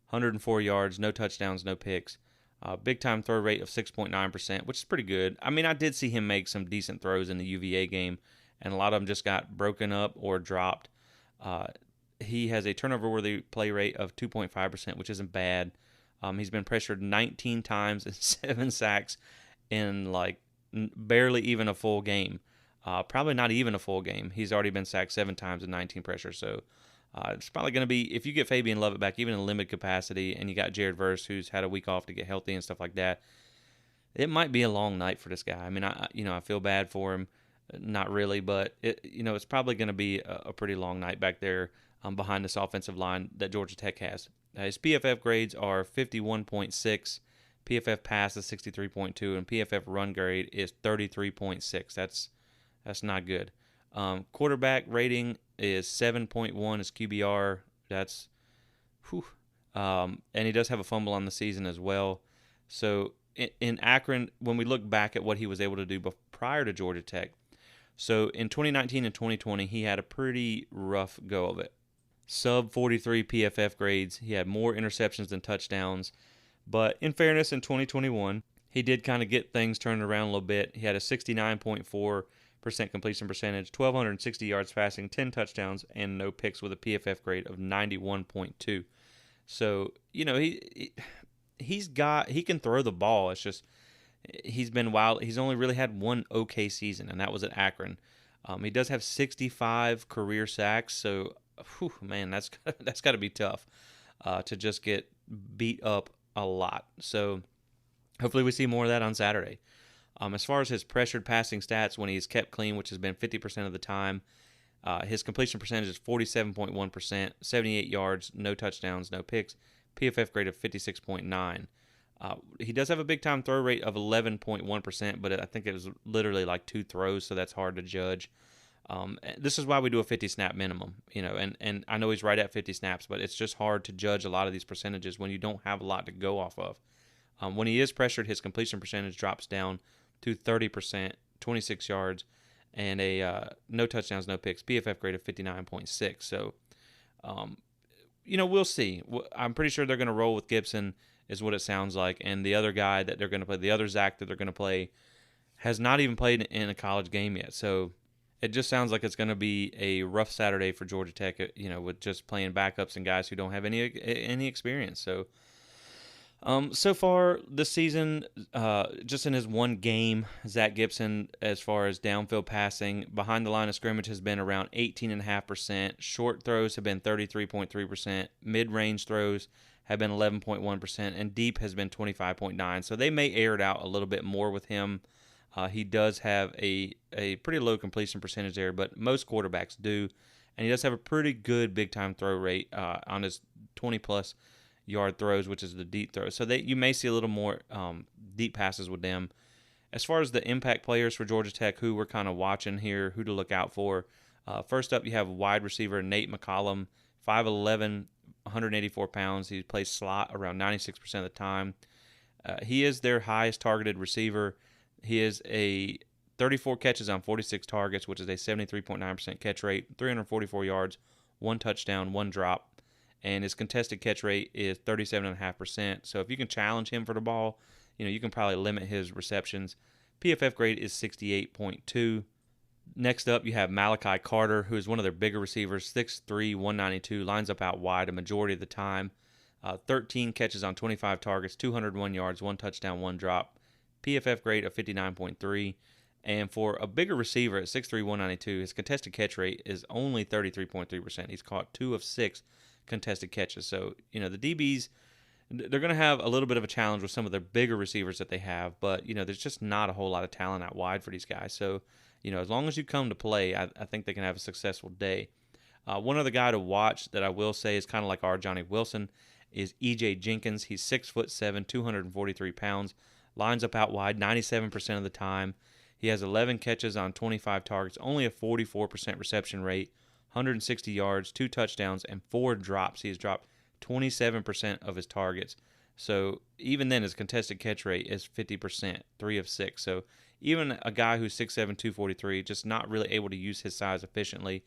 104 yards, no touchdowns, no picks. Big-time throw rate of 6.9%, which is pretty good. I mean, I did see him make some decent throws in the UVA game, and a lot of them just got broken up or dropped. He has a turnover-worthy play rate of 2.5%, which isn't bad. He's been pressured 19 times and 7 sacks in barely even a full game. Probably not even a full game. He's already been sacked 7 times and 19 pressures. So it's probably going to be, if you get Fabian Lovett back, even in a limited capacity, and you got Jared Verse, who's had a week off to get healthy and stuff like that, it might be a long night for this guy. I mean, I feel bad for him, not really, but it's probably going to be a pretty long night back there behind this offensive line that Georgia Tech has. His PFF grades are 51.6, PFF pass is 63.2, and PFF run grade is 33.6. That's not good. Quarterback rating is 7.1 as QBR. That's whew. And he does have a fumble on the season as well. So in Akron, when we look back at what he was able to do prior to Georgia Tech, so in 2019 and 2020, he had a pretty rough go of it. Sub 43 PFF grades. He had more interceptions than touchdowns. But in fairness, in 2021, he did kind of get things turned around a little bit. He had a 69.4% completion percentage, 1,260 yards passing, 10 touchdowns, and no picks with a PFF grade of 91.2. So, he can throw the ball. It's just he's been wild. He's only really had one okay season, and that was at Akron. He does have 65 career sacks, so man, that's got to be tough to just get beat up a lot. So hopefully we see more of that on Saturday. As far as his pressured passing stats, when he's kept clean, which has been 50% of the time, his completion percentage is 47.1%, 78 yards, no touchdowns, no picks, PFF grade of 56.9. He does have a big-time throw rate of 11.1%, but I think it was literally like 2 throws, so that's hard to judge. This is why we do a 50-snap minimum, and I know he's right at 50 snaps, but it's just hard to judge a lot of these percentages when you don't have a lot to go off of. When he is pressured, his completion percentage drops down to 30%, 26 yards, and a no touchdowns, no picks, PFF grade of 59.6. So, we'll see. I'm pretty sure they're going to roll with Gibson, is what it sounds like. And the other guy that they're going to play, the other Zach that they're going to play, has not even played in a college game yet. So it just sounds like it's going to be a rough Saturday for Georgia Tech, with just playing backups and guys who don't have any experience. So, so far this season, just in his one game, Zach Gibson, as far as downfield passing, behind the line of scrimmage has been around 18.5%. Short throws have been 33.3%. Mid-range throws have been 11.1%, and deep has been 25.9%. So they may air it out a little bit more with him. He does have a pretty low completion percentage there, but most quarterbacks do. And he does have a pretty good big-time throw rate on his 20-plus yard throws, which is the deep throws. So you may see a little more deep passes with them. As far as the impact players for Georgia Tech, who we're kind of watching here, who to look out for, first up you have wide receiver Nate McCollum, 5'11", 184 pounds. He plays slot around 96% of the time. He is their highest targeted receiver. He is a 34 catches on 46 targets, which is a 73.9% catch rate, 344 yards, 1 touchdown, 1 drop. And his contested catch rate is 37.5%. So if you can challenge him for the ball, you can probably limit his receptions. PFF grade is 68.2. Next up, you have Malachi Carter, who is one of their bigger receivers, 6'3", 192, lines up out wide a majority of the time. 13 catches on 25 targets, 201 yards, 1 touchdown, 1 drop. PFF grade of 59.3. And for a bigger receiver at 6'3", 192, his contested catch rate is only 33.3%. He's caught 2 of 6 contested catches. So, the DBs, they're going to have a little bit of a challenge with some of their bigger receivers that they have, but, there's just not a whole lot of talent out wide for these guys. So, as long as you come to play, I think they can have a successful day. One other guy to watch that I will say is kind of like our Johnny Wilson is E.J. Jenkins. He's 6'7", 243 pounds, lines up out wide 97% of the time. He has 11 catches on 25 targets, only a 44% reception rate, 160 yards, 2 touchdowns, and 4 drops. He has dropped 27% of his targets. So even then, his contested catch rate is 50%, 3 of 6. So even a guy who's 6'7", 243, just not really able to use his size efficiently.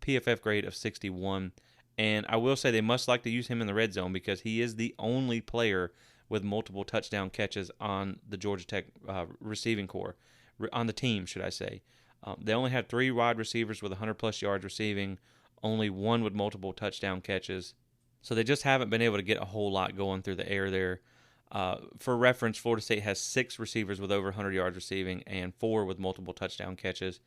PFF grade of 61. And I will say they must like to use him in the red zone because he is the only player with multiple touchdown catches on the Georgia Tech receiving corps, on the team, should I say. They only have 3 wide receivers with 100-plus yards receiving, only 1 with multiple touchdown catches. So they just haven't been able to get a whole lot going through the air there. For reference, Florida State has 6 receivers with over 100 yards receiving and 4 with multiple touchdown catches.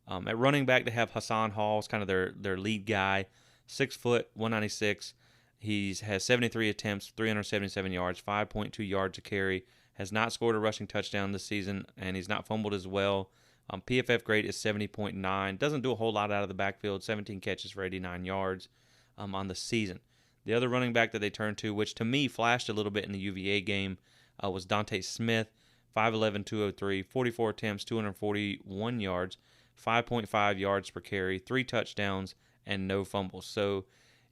At running back, they have Hassan Hall, is kind of their lead guy, 6 foot, 196. He has 73 attempts, 377 yards, 5.2 yards a carry, has not scored a rushing touchdown this season, and he's not fumbled as well. PFF grade is 70.9. Doesn't do a whole lot out of the backfield. 17 catches for 89 yards on the season. The other running back that they turned to, which to me flashed a little bit in the UVA game, was Dante Smith. 5'11", 203, 44 attempts, 241 yards, 5.5 yards per carry, 3 touchdowns, and no fumbles. So,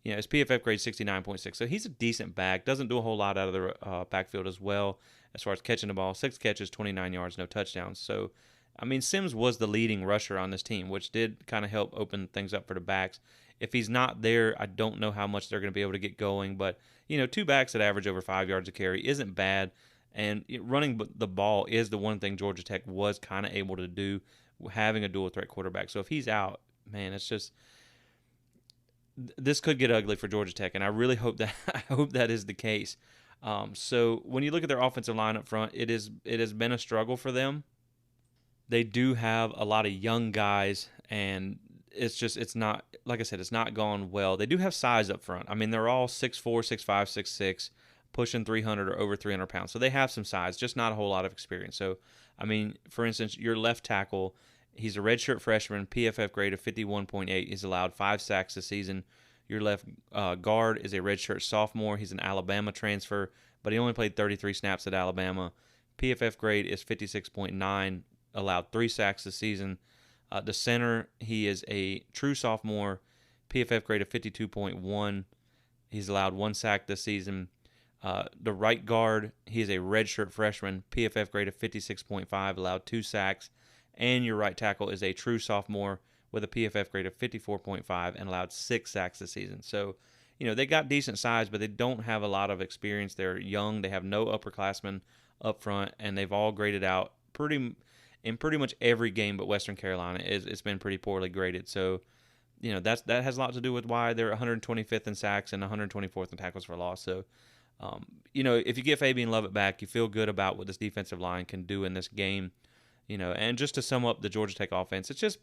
his PFF grade 69.6. So he's a decent back. Doesn't do a whole lot out of the backfield as well as far as catching the ball. 6 catches, 29 yards, no touchdowns. So, Sims was the leading rusher on this team, which did kind of help open things up for the backs. If he's not there, I don't know how much they're going to be able to get going. But, 2 backs that average over 5 yards a carry isn't bad. And running the ball is the one thing Georgia Tech was kind of able to do, having a dual threat quarterback. So if he's out, man, it's just this could get ugly for Georgia Tech, and I really hope that is the case. So when you look at their offensive line up front, it has been a struggle for them. They do have a lot of young guys, and it's not, like I said, it's not gone well. They do have size up front. They're all 6'4", 6'5", 6'6", pushing 300 or over 300 pounds. So they have some size, just not a whole lot of experience. So, for instance, your left tackle, he's a redshirt freshman, PFF grade of 51.8. He's allowed 5 sacks this season. Your left guard is a redshirt sophomore. He's an Alabama transfer, but he only played 33 snaps at Alabama. PFF grade is 56.9, allowed 3 sacks this season. The center, he is a true sophomore, PFF grade of 52.1. He's allowed 1 sack this season. The right guard, he is a redshirt freshman, PFF grade of 56.5, allowed 2 sacks. And your right tackle is a true sophomore with a PFF grade of 54.5 and allowed 6 sacks this season. So, they got decent size, but they don't have a lot of experience. They're young. They have no upperclassmen up front, and they've all graded out in pretty much every game but Western Carolina. It's been pretty poorly graded. So, that has a lot to do with why they're 125th in sacks and 124th in tackles for loss. So, if you get Fabian Lovett back, you feel good about what this defensive line can do in this game. And just to sum up the Georgia Tech offense, it's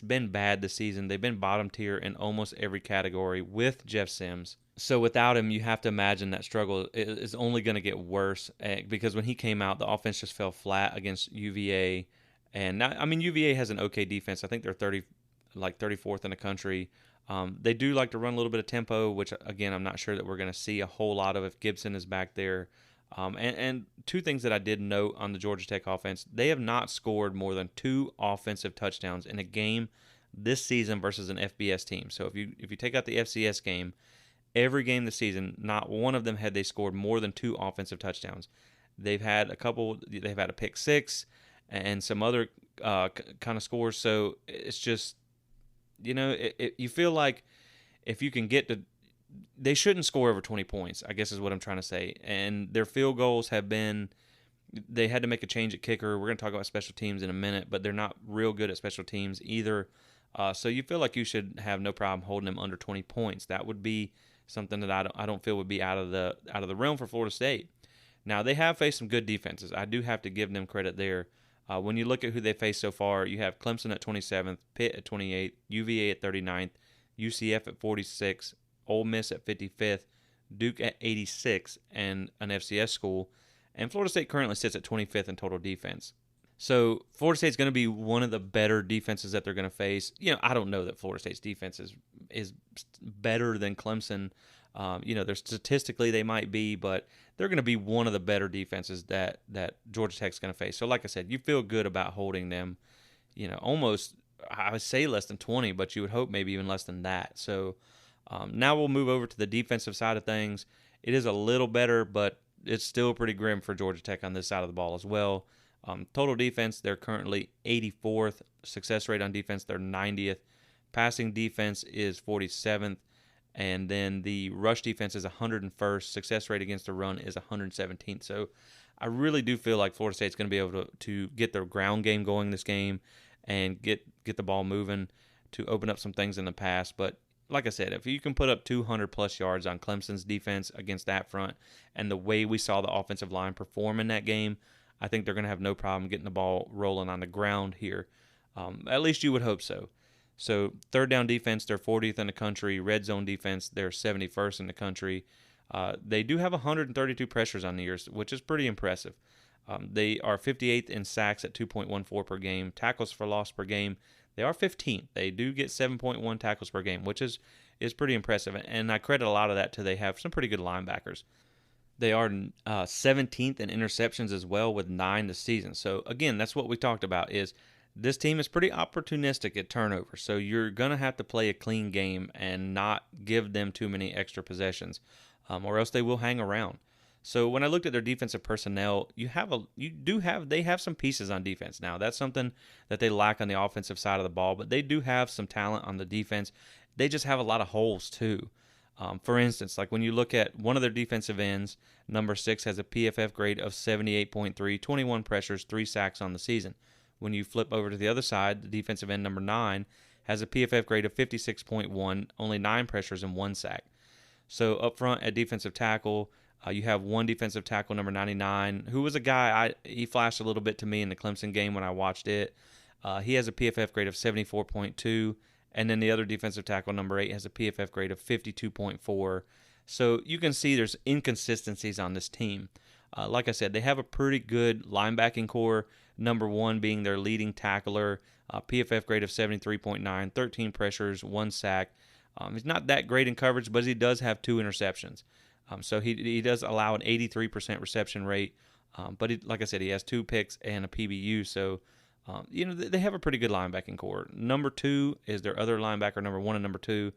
been bad this season. They've been bottom tier in almost every category with Jeff Sims. So without him, you have to imagine that struggle is only going to get worse, because when he came out, the offense just fell flat against UVA. And now, UVA has an okay defense. I think they're 34th in the country. They do like to run a little bit of tempo, which, again, I'm not sure that we're going to see a whole lot of if Gibson is back there. And 2 things that I did note on the Georgia Tech offense, they have not scored more than 2 offensive touchdowns in a game this season versus an FBS team. So if you take out the FCS game, every game this season, not one of them had they scored more than 2 offensive touchdowns. They've had a couple. They've had a pick 6 and some other kind of scores. So it's just, you feel like if you can get to, they shouldn't score over 20 points, I guess is what I'm trying to say. And their field goals have been, they had to make a change at kicker. We're going to talk about special teams in a minute, but they're not real good at special teams either. So you feel like you should have no problem holding them under 20 points. That would be something that I don't feel would be out of the realm for Florida State. Now, they have faced some good defenses. I do have to give them credit there. When you look at who they faced so far, you have Clemson at 27th, Pitt at 28th, UVA at 39th, UCF at 46th, Ole Miss at 55th, Duke at 86th, and an FCS school. And Florida State currently sits at 25th in total defense. So Florida State's going to be one of the better defenses that they're going to face. I don't know that Florida State's defense is better than Clemson. They're statistically they might be, but they're going to be one of the better defenses that Georgia Tech's going to face. So like I said, you feel good about holding them, almost, I would say less than 20, but you would hope maybe even less than that. So now we'll move over to the defensive side of things. It is a little better, but it's still pretty grim for Georgia Tech on this side of the ball as well. Total defense, they're currently 84th. Success rate on defense, they're 90th. Passing defense is 47th. And then the rush defense is 101st. Success rate against the run is 117th. So I really do feel like Florida State's going to be able to get their ground game going this game and get the ball moving to open up some things in the pass. But like I said, if you can put up 200-plus yards on Clemson's defense against that front and the way we saw the offensive line perform in that game, I think they're going to have no problem getting the ball rolling on the ground here. At least you would hope so. So third down defense, they're 40th in the country. Red zone defense, they're 71st in the country. They do have 132 pressures on the year, which is pretty impressive. They are 58th in sacks at 2.14 per game. Tackles for loss per game, they are 15th. They do get 7.1 tackles per game, which is pretty impressive. And I credit a lot of that to they have some pretty good linebackers. They are 17th in interceptions as well with 9 this season. So, again, that's what we talked about is this team is pretty opportunistic at turnovers. So you're going to have to play a clean game and not give them too many extra possessions, or else they will hang around. So when I looked at their defensive personnel, they have some pieces on defense. Now, that's something that they lack on the offensive side of the ball, but they do have some talent on the defense. They just have a lot of holes too. For instance, like when you look at one of their defensive ends, number 6 has a PFF grade of 78.3, 21 pressures, 3 sacks on the season. When you flip over to the other side, the defensive end number 9 has a PFF grade of 56.1, only 9 pressures and 1 sack. So up front at defensive tackle, you have one defensive tackle, number 99, who was a guy, he flashed a little bit to me in the Clemson game when I watched it. He has a PFF grade of 74.2. And then the other defensive tackle, number 8, has a PFF grade of 52.4. So you can see there's inconsistencies on this team. Like I said, they have a pretty good linebacking core, number 1 being their leading tackler, PFF grade of 73.9, 13 pressures, 1 sack. He's not that great in coverage, but he does have 2 interceptions. So he does allow an 83% reception rate. But like I said, he has 2 picks and a PBU, so they have a pretty good linebacking core. Number 2 is their other linebacker, number 1 and number 2.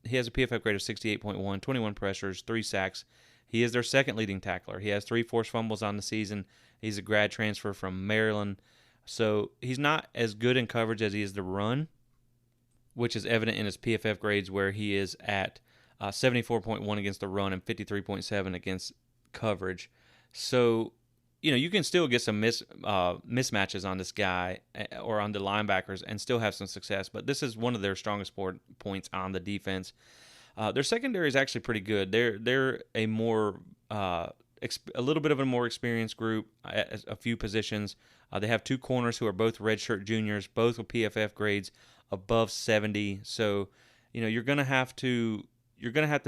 He has a PFF grade of 68.1, 21 pressures, 3 sacks. He is their second leading tackler. He has 3 forced fumbles on the season. He's a grad transfer from Maryland. So he's not as good in coverage as he is the run, which is evident in his PFF grades where he is at 74.1 against the run and 53.7 against coverage. So you can still get some mismatches on this guy or on the linebackers and still have some success. But this is one of their strongest points on the defense. Their secondary is actually pretty good. They're a little bit of a more experienced group at a few positions. They have 2 corners who are both redshirt juniors, both with PFF grades above 70. So you're gonna have to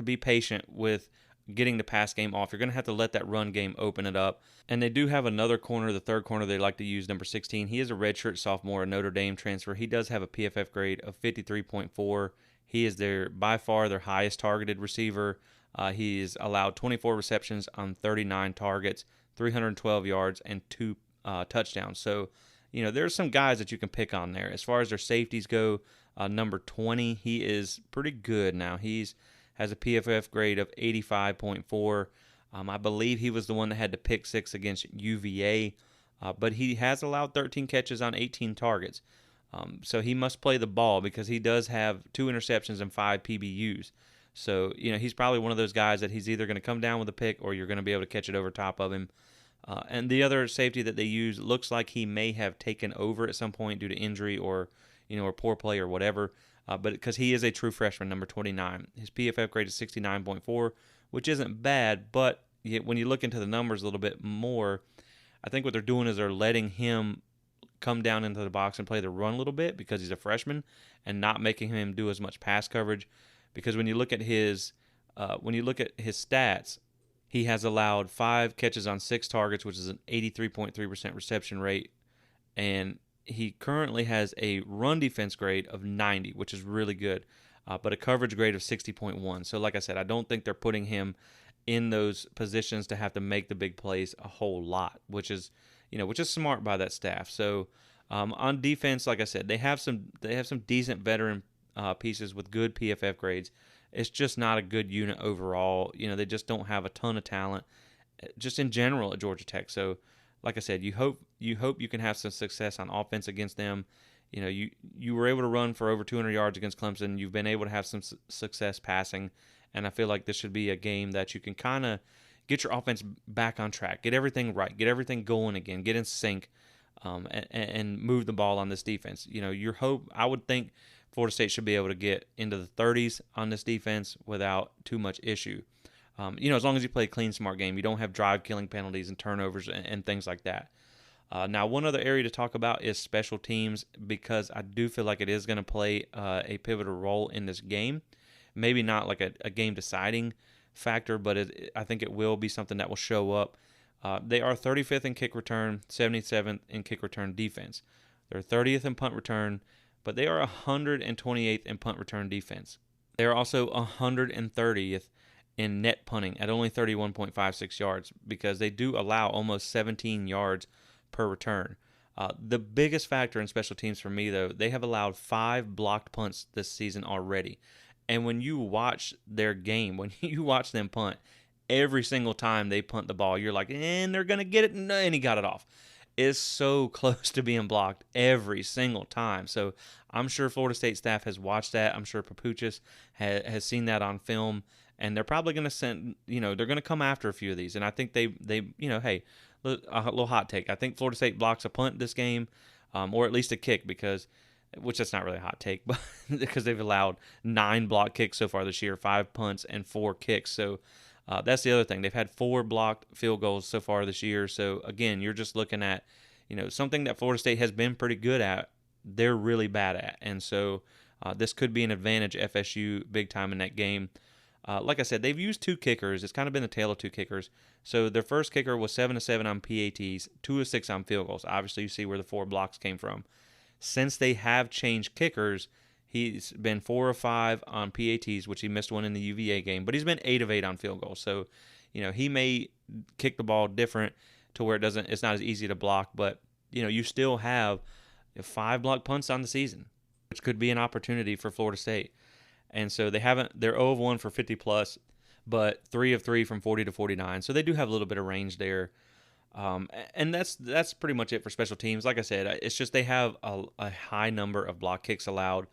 be patient with getting the pass game off. You're going to have to let that run game open it up. And they do have another corner, the third corner they like to use, number 16. He is a redshirt sophomore, a Notre Dame transfer. He does have a PFF grade of 53.4. He is by far their highest targeted receiver. He's allowed 24 receptions on 39 targets, 312 yards, and 2 touchdowns. So, there's some guys that you can pick on there. As far as their safeties go, number 20, he is pretty good now. Has a PFF grade of 85.4. I believe he was the one that had to pick 6 against UVA, but he has allowed 13 catches on 18 targets. So he must play the ball because he does have 2 interceptions and 5 PBUs. So, he's probably one of those guys that he's either going to come down with a pick or you're going to be able to catch it over top of him. And the other safety that they use looks like he may have taken over at some point due to injury or poor play or whatever. But because he is a true freshman, number 29. His PFF grade is 69.4, which isn't bad, but when you look into the numbers a little bit more, I think what they're doing is they're letting him come down into the box and play the run a little bit because he's a freshman and not making him do as much pass coverage. Because when you look at his stats, he has allowed 5 catches on 6 targets, which is an 83.3% reception rate, and he currently has a run defense grade of 90, which is really good, but a coverage grade of 60.1. So like I said, I don't think they're putting him in those positions to have to make the big plays a whole lot, which is smart by that staff. So on defense, like I said, they have some decent veteran pieces with good PFF grades. It's just not a good unit overall. They just don't have a ton of talent, just in general at Georgia Tech. So like I said, you hope you can have some success on offense against them. You were able to run for over 200 yards against Clemson. You've been able to have some success passing, and I feel like this should be a game that you can kind of get your offense back on track, get everything right, get everything going again, get in sync, and move the ball on this defense. I would think Florida State should be able to get into the 30s on this defense without too much issue. As long as you play a clean, smart game, you don't have drive-killing penalties and turnovers and things like that. Now, one other area to talk about is special teams because I do feel like it is going to play a pivotal role in this game. Maybe not like a game-deciding, factor, but I think it will be something that will show up. They are 35th in kick return, 77th in kick return defense. They're 30th in punt return, but they are 128th in punt return defense. They are also 130th in net punting at only 31.56 yards because they do allow almost 17 yards per return. The biggest factor in special teams for me, though, they have allowed 5 blocked punts this season already. And when you watch their game, when you watch them punt, every single time they punt the ball, you're like, and they're going to get it, and he got it off. It's so close to being blocked every single time. So I'm sure Florida State staff has watched that. I'm sure Papuchis has seen that on film, and they're probably going to send, they're going to come after a few of these. And I think they hey, a little hot take. I think Florida State blocks a punt this game, or at least a kick, which that's not really a hot take, but because they've allowed 9 block kicks so far this year, 5 punts and 4 kicks. So that's the other thing. They've had 4 blocked field goals so far this year. So again, you're just looking at, something that Florida State has been pretty good at. They're really bad at, and so this could be an advantage FSU big time in that game. Like I said, they've used 2 kickers. It's kind of been the tale of 2 kickers. So their first kicker was 7 of 7 on PATs, 2 of 6 on field goals. Obviously, you see where the 4 blocks came from. Since they have changed kickers, he's been 4 of 5 on PATs, which he missed one in the UVA game, but he's been 8 of 8 on field goals. So, he may kick the ball different to where it's not as easy to block, but, you still have 5 block punts on the season, which could be an opportunity for Florida State. And so they're 0 of 1 for 50 plus, but 3 of 3 from 40 to 49. So they do have a little bit of range there. And that's pretty much it for special teams. Like I said, it's just they have a high number of block kicks allowed.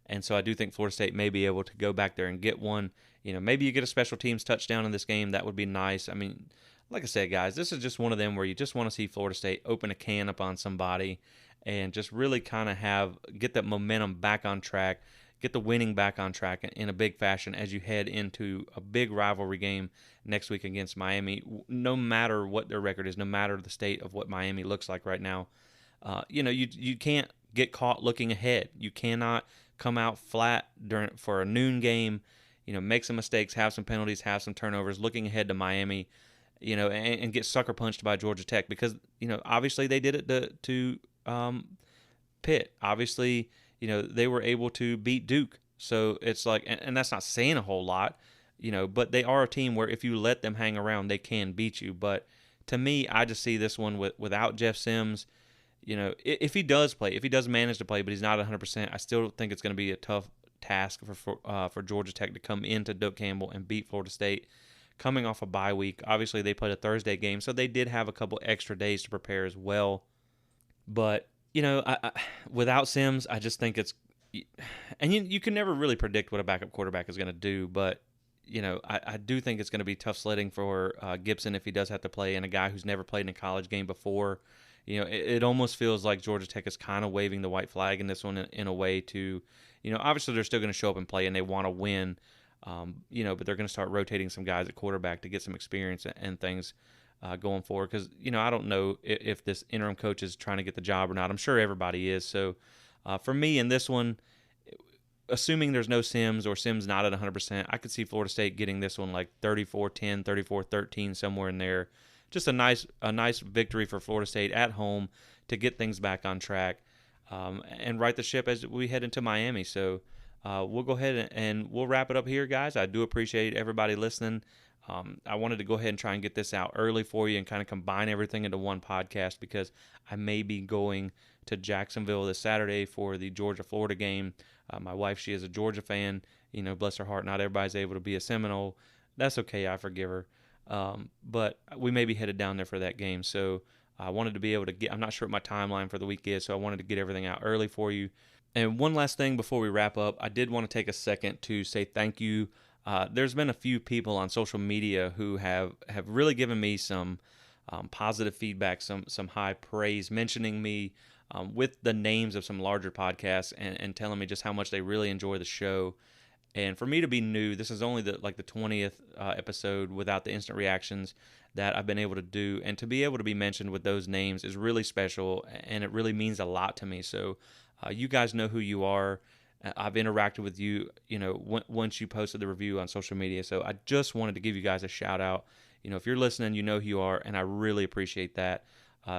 And so I do think Florida State may be able to go back there and get one. Maybe you get a special teams touchdown in this game. That would be nice. I mean, like I said, guys, this is just one of them where you just want to see Florida State open a can up on somebody and just really kind of get that momentum back on track, get the winning back on track in a big fashion as you head into a big rivalry game next week against Miami. No matter what their record is, no matter the state of what Miami looks like right now, you can't get caught looking ahead. You cannot come out flat for a noon game, make some mistakes, have some penalties, have some turnovers, looking ahead to Miami, and get sucker punched by Georgia Tech because, obviously they did it to Pitt. Obviously, they were able to beat Duke. So it's like, and that's not saying a whole lot, but they are a team where if you let them hang around, they can beat you. But to me, I just see this one without Jeff Sims. If he does manage to play, but he's not 100%, I still think it's going to be a tough task for Georgia Tech to come into Doak Campbell and beat Florida State coming off a bye week. Obviously, they played a Thursday game, so they did have a couple extra days to prepare as well. But, without Sims, I just think it's – and you can never really predict what a backup quarterback is going to do, but, I do think it's going to be tough sledding for Gibson if he does have to play, and a guy who's never played in a college game before. It almost feels like Georgia Tech is kind of waving the white flag in this one in a way to, obviously they're still going to show up and play and they want to win, but they're going to start rotating some guys at quarterback to get some experience and things going forward. Because, I don't know if this interim coach is trying to get the job or not. I'm sure everybody is. So for me in this one, assuming there's no Sims or Sims not at 100%, I could see Florida State getting this one like 34-10, 34-13, somewhere in there. Just a nice victory for Florida State at home to get things back on track and right the ship as we head into Miami. So we'll go ahead and we'll wrap it up here, guys. I do appreciate everybody listening. I wanted to go ahead and try and get this out early for you and kind of combine everything into one podcast because I may be going to Jacksonville this Saturday for the Georgia-Florida game. My wife, she is a Georgia fan. Bless her heart, not everybody's able to be a Seminole. That's okay. I forgive her. But we may be headed down there for that game. So I wanted to be able to I'm not sure what my timeline for the week is, so I wanted to get everything out early for you. And one last thing before we wrap up, I did want to take a second to say thank you. There's been a few people on social media who have really given me some positive feedback, some high praise, mentioning me with the names of some larger podcasts and telling me just how much they really enjoy the show. And for me to be new, this is only the 20th episode without the instant reactions that I've been able to do. And to be able to be mentioned with those names is really special, and it really means a lot to me. So you guys know who you are. I've interacted with you, once you posted the review on social media. So I just wanted to give you guys a shout out. If you're listening, you know who you are, and I really appreciate that.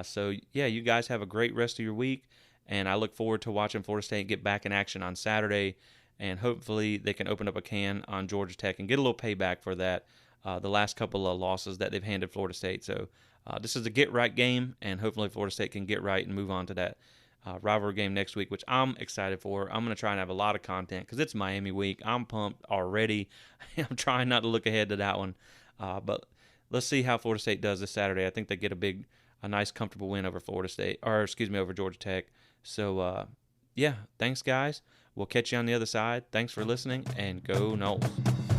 So yeah, you guys have a great rest of your week, and I look forward to watching Florida State get back in action on Saturday, and hopefully they can open up a can on Georgia Tech and get a little payback for that, the last couple of losses that they've handed Florida State. So this is a get-right game, and hopefully Florida State can get right and move on to that rivalry game next week, which I'm excited for. I'm going to try and have a lot of content because it's Miami week. I'm pumped already. I'm trying not to look ahead to that one. But let's see how Florida State does this Saturday. I think they get a nice, comfortable win over over Georgia Tech. So, yeah, thanks, guys. We'll catch you on the other side. Thanks for listening, and go Noles.